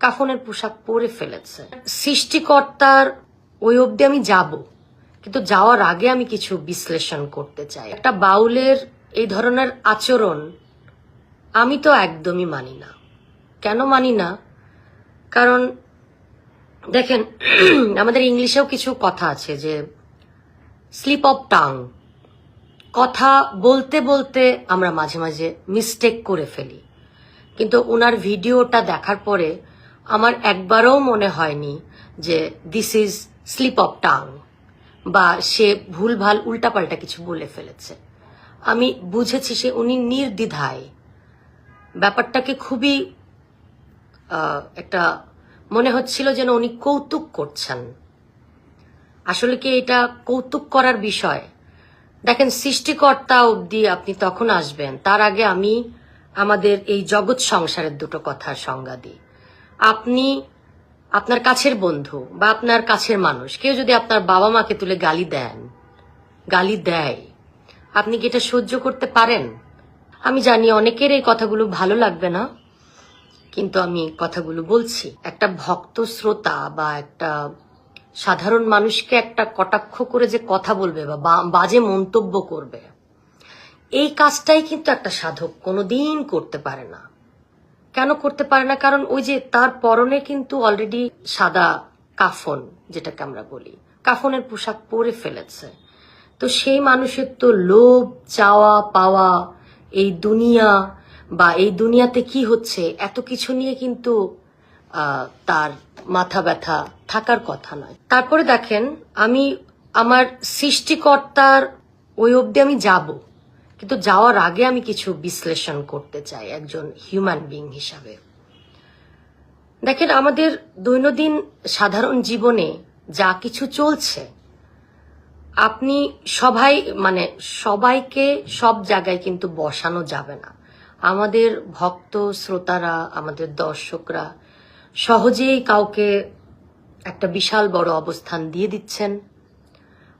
কাফনের পোশাক পরে ফেলেছে। সৃষ্টিকর্তার ওই অবধি আমি যাব, কিন্তু যাওয়ার আগে আমি কিছু বিশ্লেষণ করতে চাই। একটা বাউলের এই ধরনের আচরণ আমি তো একদমই মানি না। কেন মানি না? কারণ দেখেন, আমাদের ইংলিশেও কিছু কথা আছে যে স্লিপ অফ টাং, কথা বলতে বলতে আমরা মাঝে মাঝে মিস্টেক করে ফেলি। কিন্তু ওনার ভিডিওটা দেখার পরে আমার একবারও মনে হয়নি যে this is slip of tongue বা সে ভুলভাল উল্টাপাল্টা কিছু বলে ফেলেছে। আমি বুঝেছি উনি নির্দ্বিধায় ব্যাপারটাকে খুবই একটা মনে হচ্ছিল যেন উনি কৌতুক করছেন। আসলে কি এটা কৌতুক করার বিষয়? দেখেন, সৃষ্টিকর্তা অবধি আপনি তখন আসবেন, তার আগে আমি আমাদের এই জগৎ সংসারের দুটো কথার সংজ্ঞা দিই। আপনি আপনার কাছের বন্ধু বা আপনার কাছের মানুষ কেউ যদি আপনার বাবা মাকে তুলে গালি দেয়, আপনি কি এটা সহ্য করতে পারেন? আমি জানি অনেকের এই কথাগুলো ভালো লাগবে না, কিন্তু আমি কথাগুলো বলছি। একটা ভক্ত শ্রোতা বা একটা সাধারণ মানুষকে একটা কটাক্ষ করে যে কথা বলবে বা বাজে মন্তব্য করবে, এই কাজটাই কিন্তু একটা সাধক কোনোদিন করতে পারে না। কেন করতে পারে না? কারণ ওই যে তার পরনে কিন্তু অলরেডি সাদা কাফন, যেটাকে আমরা বলি, কাফনের পোশাক পরে ফেলেছে। তো সেই মানুষের তো লোভ, চাওয়া পাওয়া, এই দুনিয়া বা এই দুনিয়াতে কি হচ্ছে এত কিছু নিয়ে কিন্তু তার মাথা ব্যথা থাকার কথা নয়। তারপরে দেখেন, আমি আমার সৃষ্টিকর্তার ওই অবধি আমি যাব, কিন্তু যাওয়ার আগে আমি কিছু বিশ্লেষণ করতে চাই একজন হিউম্যান বিং হিসাবে। দেখেন, আমাদের দৈনন্দিন সাধারণ জীবনে যা কিছু চলছে, আপনি সবাইকে সব জায়গায় কিন্তু বসানো যাবে না। আমাদের ভক্ত শ্রোতারা, আমাদের দর্শকরা সহজেই কাউকে একটা বিশাল বড় অবস্থান দিয়ে দিচ্ছেন,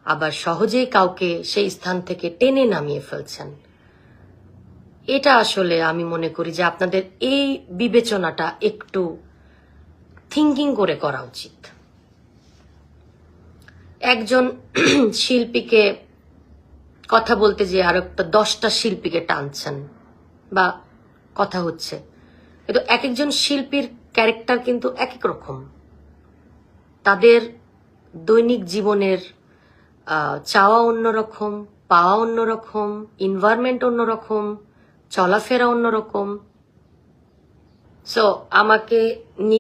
আবার সহজেই কাউকে সেই স্থান থেকে টেনে নামিয়ে ফেলছেন। এটা আসলে আমি মনে করি যে আপনাদের এই বিবেচনাটা একটু থিঙ্কিং করে করা উচিত। একজন শিল্পীকে কথা বলতে যে আর একটা 10টা শিল্পীকে টানছেন বা কথা হচ্ছে, কিন্তু এক একজন শিল্পীর ক্যারেক্টার কিন্তু এক এক রকম। তাদের দৈনিক জীবনের চাওয়া অন্যরকম, পাওয়া অন্যরকম, এনভায়রনমেন্ট অন্যরকম, চলাফেরা অন্যরকম। সো আমাকে